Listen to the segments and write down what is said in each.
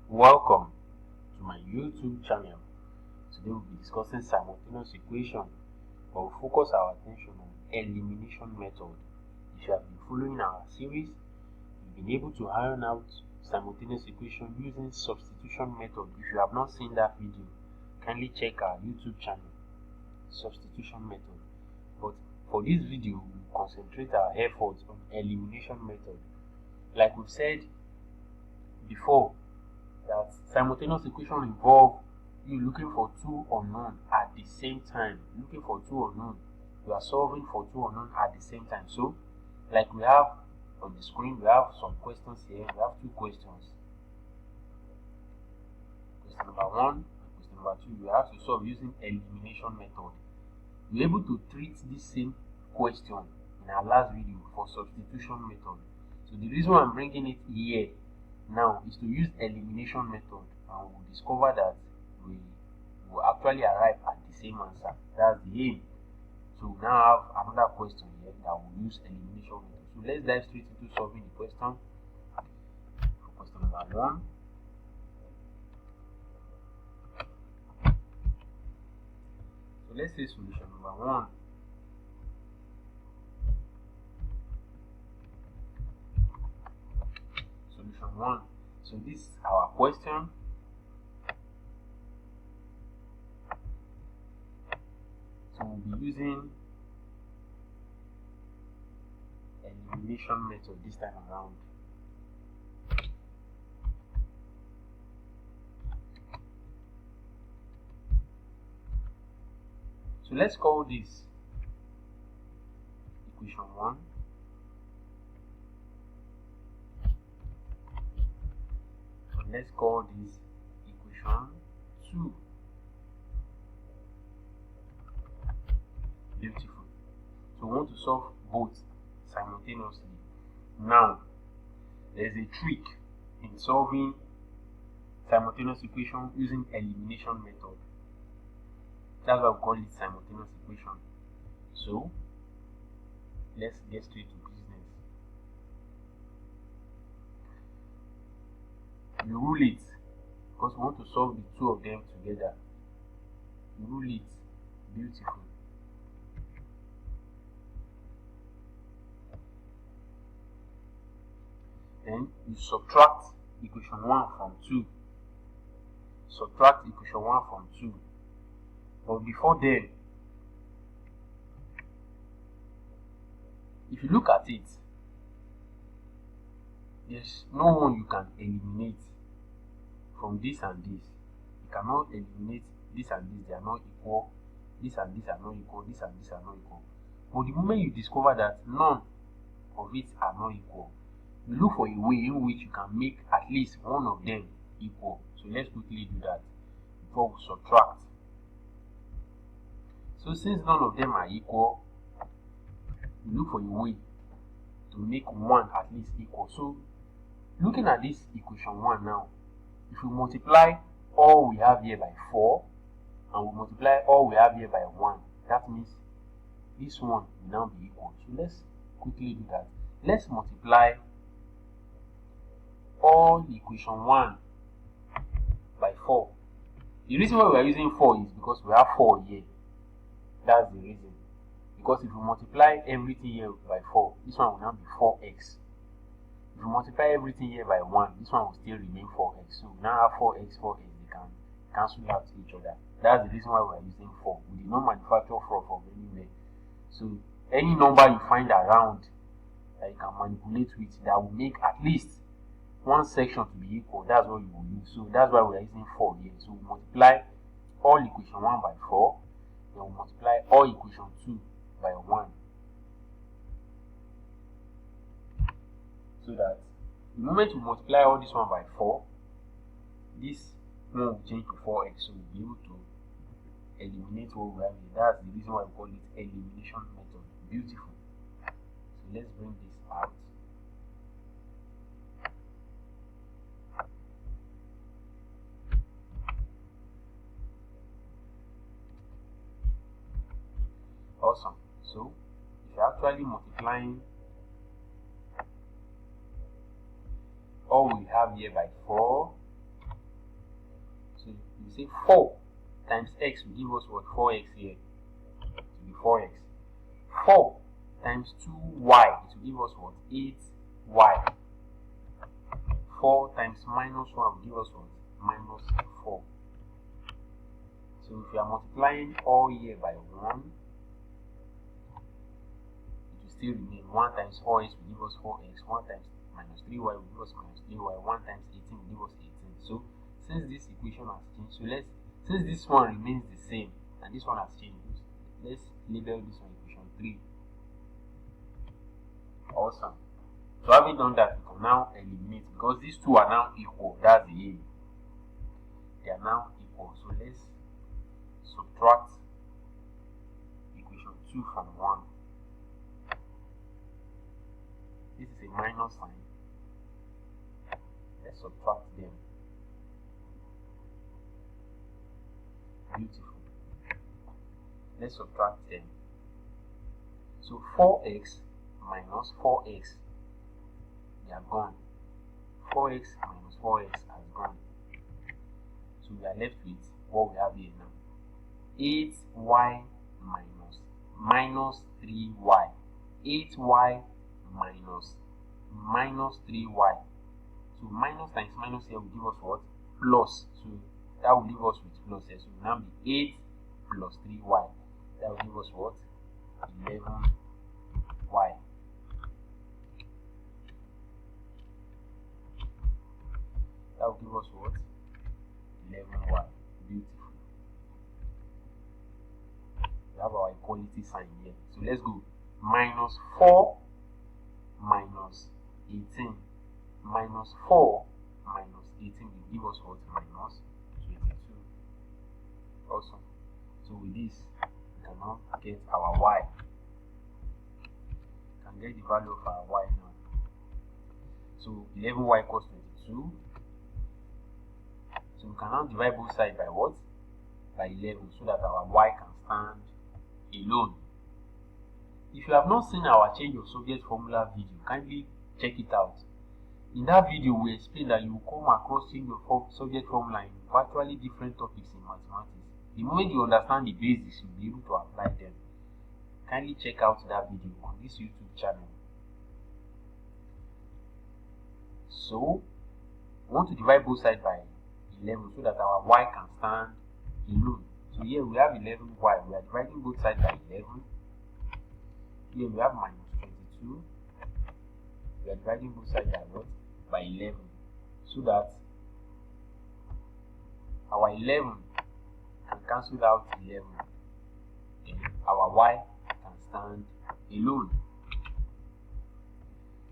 Welcome to my YouTube channel. Today we'll be discussing simultaneous equation, but we'll focus our attention on elimination method. If you have been following our series, you've been able to iron out simultaneous equation using substitution method. If you have not seen that video, kindly check our YouTube channel, substitution method. But for this video, we'll concentrate our efforts on elimination method. Like we've said before, that simultaneous equation involve you looking for two unknown at the same time. Looking for two unknown, you are solving for two unknown at the same time. So, like we have on the screen, we have some questions here. We have two questions. Question number 1 and question number 2. You have to solve using elimination method. We're able to treat this same question in our last video for substitution method. So the reason why I'm bringing it here now is to use elimination method, and we'll discover that we will actually arrive at the same answer. That's the aim. So we now have another question here that will use elimination method. So let's dive straight into solving the question. For question number 1. So let's say solution number 1. Solution 1. So this is our question. So we'll be using elimination method this time around. So let's call this equation 1. And let's call this equation 2. Beautiful. So we want to solve both simultaneously. Now, there's a trick in solving simultaneous equation using elimination method. That's why we call it simultaneous equation. So, let's get straight to business. You rule it, because we want to solve the two of them together. You rule it. Beautiful. Then you subtract equation 1 from 2. Subtract equation 1 from 2. But before then, if you look at it, there's no one you can eliminate from this and this. You cannot eliminate this and this, they are not equal. This and this are not equal, this and this are not equal. But the moment you discover that none of it are not equal, you look for a way in which you can make at least one of them equal. So let's quickly do that before we subtract. So since none of them are equal, you look for a way to make one at least equal. So looking at this equation 1 now, if we multiply all we have here by 4 and we multiply all we have here by 1, that means this one will now be equal. So let's quickly do that. Let's multiply all equation 1 by 4. The reason why we are using 4 is because we have 4 here. That's the reason. Because if we multiply everything here by 4, this one will now be 4x. If we multiply everything here by 1, this one will still remain 4x. So we now have 4x, 4x, they can cancel out each other. That's the reason why we are using 4. We did not manufacture 4 from anywhere. So any number you find around that you can manipulate with that will make at least one section to be equal, that's what you will use. So that's why we are using 4 here. So we multiply all equation 1 by 4, then we multiply all equation 2 by 1. So that the moment we multiply all this one by 4, this one will change to 4x. So we'll be able to eliminate what we have here. That's the reason why we call it elimination method. Beautiful. So let's bring this out. Awesome. So if you're actually multiplying all we have here by 4 say 4 times x will give us what? 4x here. It will be 4x. 4 times 2y, it will give us what? 8y. 4 times minus 1 will give us what? Minus 4. So if you are multiplying all here by 1, it will still remain. 1 times 4x will give us 4x. 1 times minus 3y will give us minus 3y. 1 times 18 will give us 18. So since this equation has changed, so since this one remains the same and this one has changed, let's label this one equation 3. Awesome. So having done that, we can now eliminate, because these two are now equal. That's the aim. They are now equal. So let's subtract equation 2 from 1. This is a minus sign. Let's subtract them. Beautiful. Let's subtract them. So 4x minus 4x, they are gone. 4x minus 4x has gone. So we are left with what we have here now. 8y minus 3y. 8y minus 3y. So minus times minus here will give us what? Plus. So that will leave us with plus here. So it will now be 8 plus 3y. That will give us what? 11y. That will give us what? 11y. Beautiful. We have our equality sign here. So let's go. Minus 4 minus 18. Minus 4 minus 18 will give us what? Minus 22. Awesome. So with this, we can now get our y. We can get the value of our y now. So 11y equals 22. So we can now divide both sides by what? By 11, so that our y can stand alone. If you have not seen our change of subject formula video, kindly check it out. In that video, we explain that you will come across change of subject formula in virtually different topics in mathematics. The moment you understand the basics, you'll be able to apply them. Kindly check out that video on this YouTube channel. So, we want to divide both sides by 11 so that our y can stand alone. So here we have 11y. We are dividing both sides by 11. Here we have minus 22. We are dividing both sides by what? By 11. So that our 11 can cancel out 11. And our y can stand alone.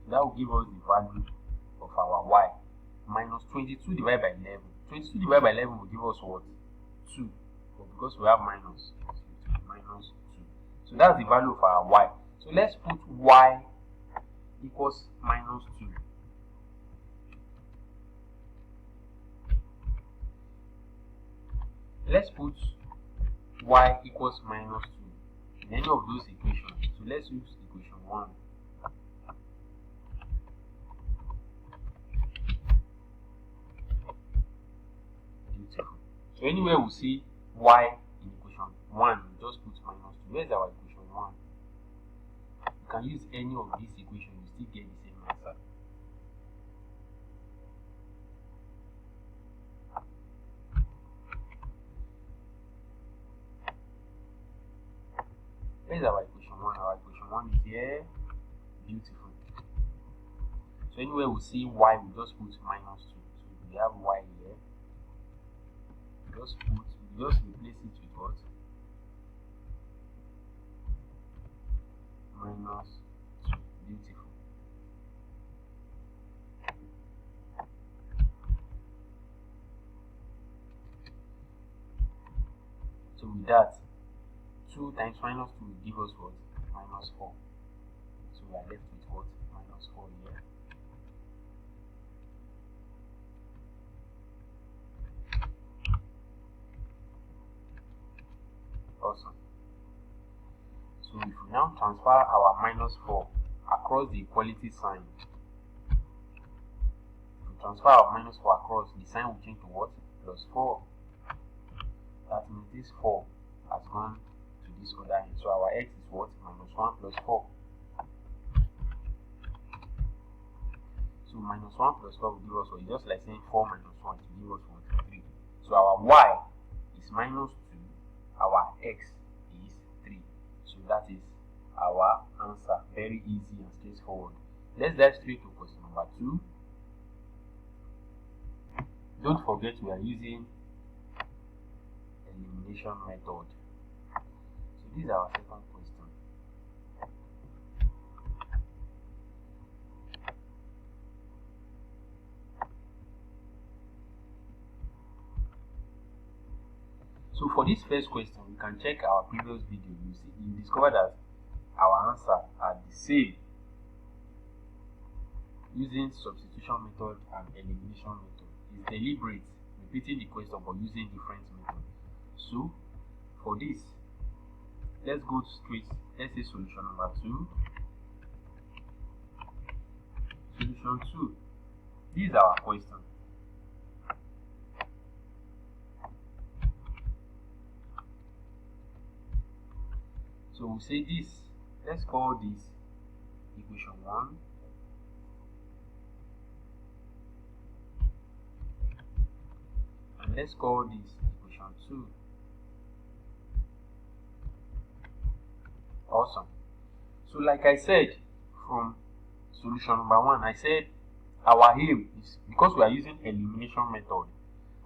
That will give us the value of our y. Minus 22 divided by 11. 22 divided by 11 will give us what? 2. But because we have minus, minus 2. So that's the value of our y. So let's put y equals minus 2. Let's put y equals minus 2 in any of those equations. So let's use equation 1. Beautiful. So anywhere we see y in equation 1, we just put minus 2. Where's our equation 1? You can use any of these equations, you still get the same answer. Where's our equation 1? Our equation 1 is here. Beautiful. So anywhere we see y, we just put minus 2. So we have y here. We just replace it with what? Minus 2. Beautiful. So with that, 2 times minus 2 will give us what? Minus 4. So we are left with what? Minus 4 here. Awesome. So if we now transfer our minus 4 across the equality sign, if we transfer our minus 4 across, the sign will change to what? Plus 4. That means this 4 has gone to this other end. So our x is what? Minus 1 plus 4. So minus 1 plus 4 will give us what? Just like saying 4 minus 1 to give us what? 3. So our y is minus 2. Our x is 3. So that is our answer. Very easy and straightforward. Let's dive straight to question number 2. Don't forget we are using elimination method. So this is our second question. So for this first question, you can check our previous video. You discover that our answer are the same using substitution method and elimination method. It's deliberate, repeating the question but using different methods. So for this, let's go straight. Let's say solution number 2. Solution 2. This is our question. So we'll say this. Let's call this equation 1. And let's call this equation 2. Awesome. So like I said from solution number 1, I said our aim is, because we are using elimination method,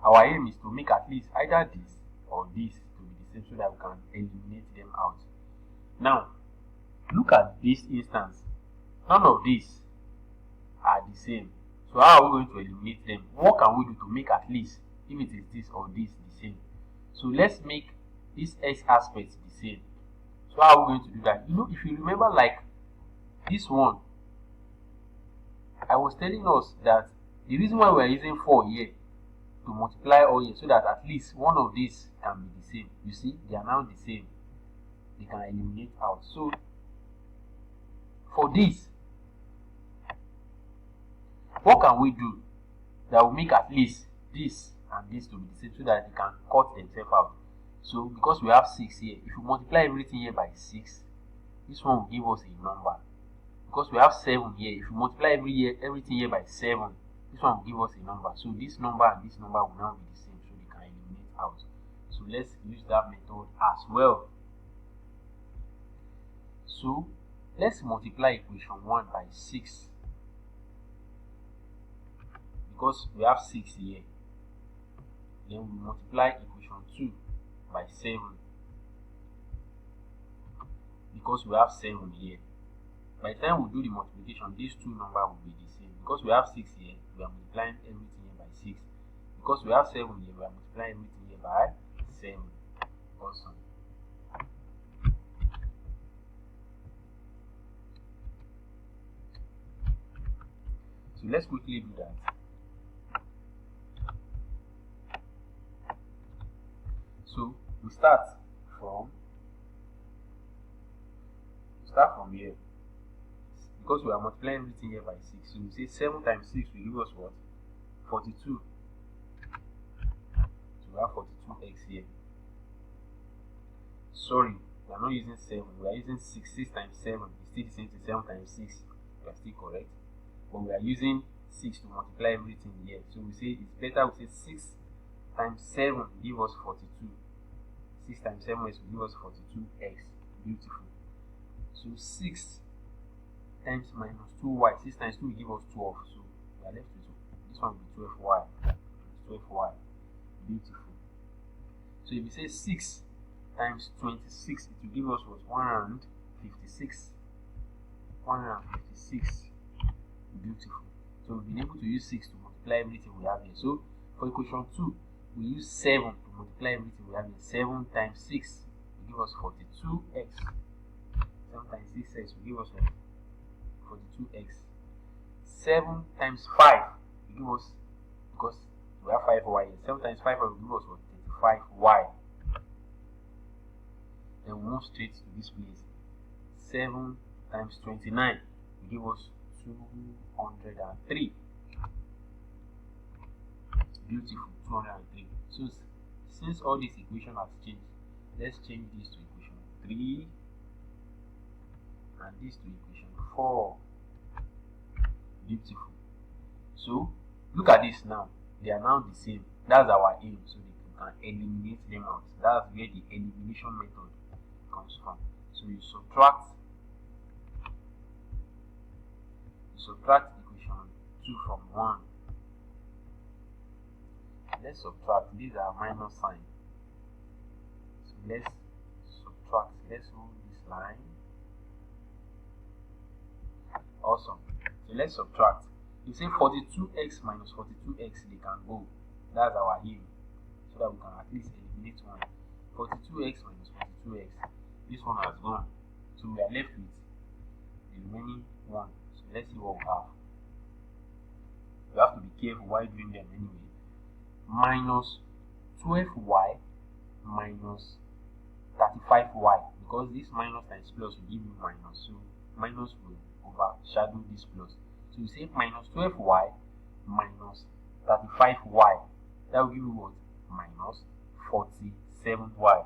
our aim is to make at least either this or this to be the same so that we can eliminate them out. Now, look at this instance. None of these are the same. So how are we going to eliminate them? What can we do to make at least, if it is this or this, the same? So let's make this x aspect the same. So how are we going to do that? You know, if you remember, like this one, I was telling us that the reason why we are using 4 here to multiply all here, so that at least one of these can be the same. You see, they are now the same. They can eliminate out. So for this, what can we do that will make at least this and this to be the same so that they can cut themselves out? So because we have 6 here, if you multiply everything here by 6, this one will give us a number. Because we have 7 here, if you multiply everything here by 7, this one will give us a number. So this number and this number will now be the same, so they can eliminate out. So let's use that method as well. So let's multiply equation 1 by 6. Because we have 6 here. Then we multiply equation 2 by 7. Because we have 7 here. By the time we do the multiplication, these two numbers will be the same. Because we have 6 here, we are multiplying everything here by 6. Because we have 7 here, we are multiplying everything here by 7. Awesome. So let's quickly do that. So we start from here. Because we are multiplying everything here by 6. So we say 7 times 6 will give us what? 42. So we have 42x here. Sorry, we are not using 7. We are using 6. 6 times 7 is still the same thing. 7 times 6. We are still correct. But we are using 6 to multiply everything here. So we say it's better we say 6 times 7 will give us 42. 6 times 7 will give us 42x. Beautiful. So 6 times minus 2y. 6 times 2 will give us 12. So we are left with 2. This one will be 12y. 12y. Beautiful. So if you say 6 times 26, it will give us what? 156. 156. Beautiful. So we've been able to use 6 to multiply everything we have here. So for equation 2, we use 7 to multiply everything we have here. 7 times 6 will give us 42x. 7 times 6x will give us 42x. 7 times 5 will give us, because we have 5y here, 7 times 5 will give us what? 35y. Then we move straight to this place. 7 times 29 will give us 203. Beautiful. 203. So since all this equation has changed, let's change this to equation 3 and this to equation 4. Beautiful. So look at this now, they are now the same. That's our aim, so we can eliminate them out. That's where the elimination method comes from. So you subtract equation 2 from 1. Let's subtract, these are minus sign. So let's subtract, let's move this line. Awesome. So let's subtract. You say 42x minus 42x, they can go. That's our aim, so that we can at least eliminate one. 42x minus 42x, this one has gone, so we are left with the remaining one. So let's see what we have. You have to be careful while doing them anyway. Minus 12y minus 35y, because this minus times plus will give you minus, so minus will overshadow this plus. So you say minus 12y minus 35y, that will give you what? Minus 47y.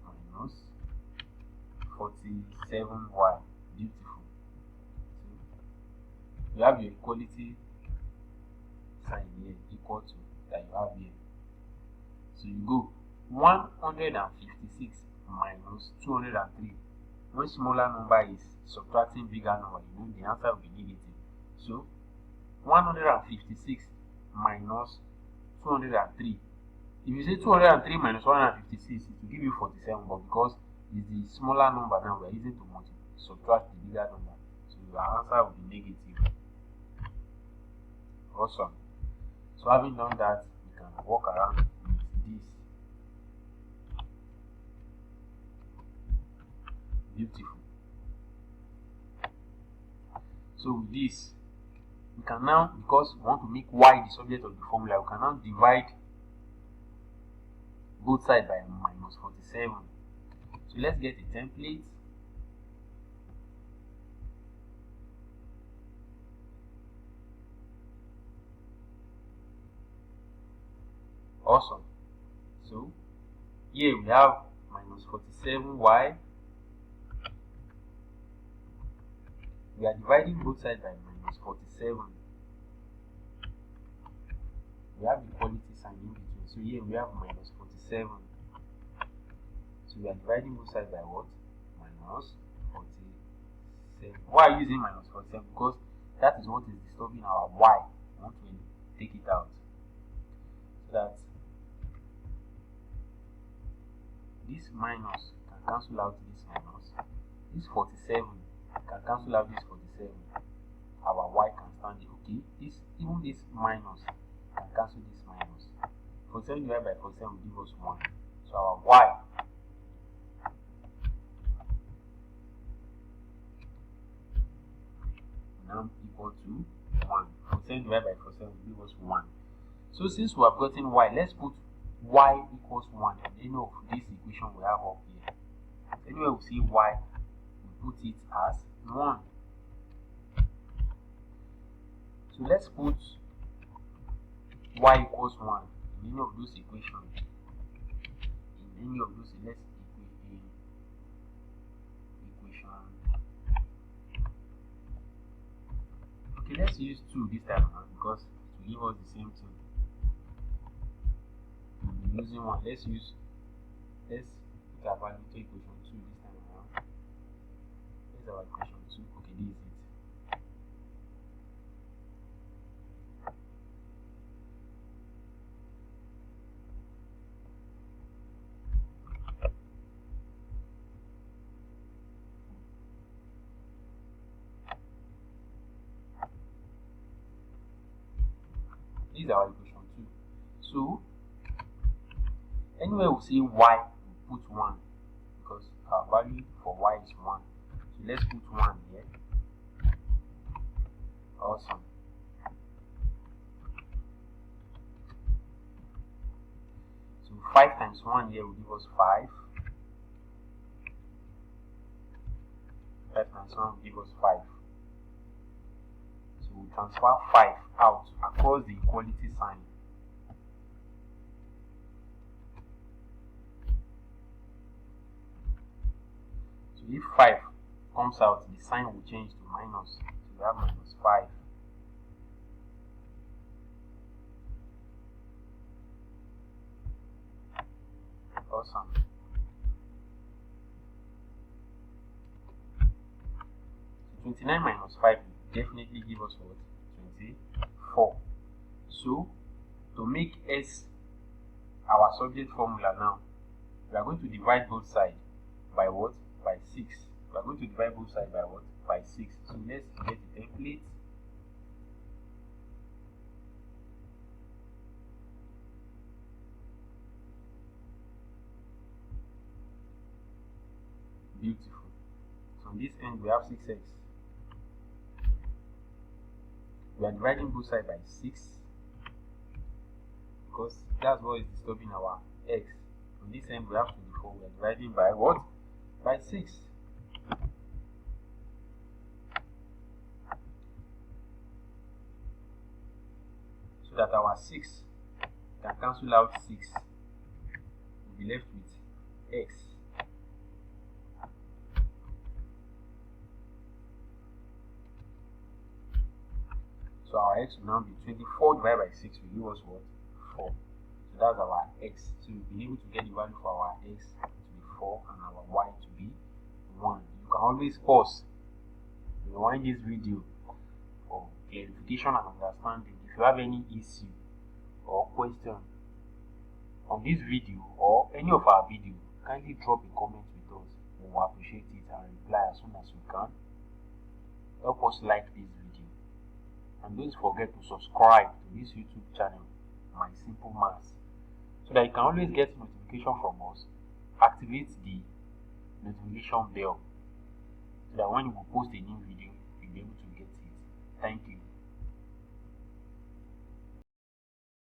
Minus 47y. Beautiful. So you have your equality sign here equal to that you have here. So you go 156 minus 203. When smaller number is subtracting bigger number, you know the answer will be negative. So 156 minus 203. If you say 203 minus 156, it will give you 47, but because it's the smaller number now, we are using to subtract the bigger number, so your answer will be negative. Awesome. So having done that, we can walk around with this. Beautiful. So with this, we can now, because we want to make y the subject of the formula, we can now divide both sides by minus 47. So let's get a template. Awesome. So here we have minus 47y. We are dividing both sides by minus 47. We have equality sign in between. So here we have minus 47. So we are dividing both sides by what? Minus 47. Why are you using minus 47? Because that is what is disturbing our y. We want to take it out. So that this minus can cancel out this minus. This 47 can cancel out this 47. Our y can stand it. Okay, even this minus can cancel this minus. 47 divided by 47 will give us 1. So our y now equal to 1. 47 divided by 47 will give us 1. So since we have gotten y, let's put y equals 1 at the end of this equation we have up here. Anywhere we see y, we put it as 1. So let's put y equals 1 in any of those equations. In any of those, let's equation. Okay, let's use 2 this time around because to give us the same thing. We'll be using 1. Let's put our value to equation 2 this time around. Here's our equation 2. Okay, this is it. This is our equation 2. So anywhere we see y, we put 1 because our value for y is 1. So let's put 1 here. Awesome. So 5 times 1 here will give us 5. 5 times 1 will give us 5. So we transfer 5 out across the equality sign. So if 5 comes out, the sign will change to minus. So we have minus 5. Awesome. So 29 minus 5 will definitely give us what? 24. So to make S our subject formula now, we are going to divide both sides by what? By 6. We are going to divide both sides by what? By 6. So let's get the template. Beautiful. So on this end we have 6x. We are dividing both sides by 6 because that's what is disturbing our x. On this end we have 24. We are dividing by what? By 6. So that our 6 can cancel out 6. We'll be left with x. So our x will now be 24 divided by 6 will give us what? 4. So that's our x. So we've been able to get the value for our x to be 4 and our y to be 1. You can always pause, rewind this video for clarification and understanding. If you have any issue or question on this video or any of our video, kindly drop a comment with us. We will appreciate it and reply as soon as we can. Help us like this video. And don't forget to subscribe to this YouTube channel, My Simple Maths, so that you can always get notification from us. Activate the notification bell so that when we post a new video, you'll be able to get it. Thank you.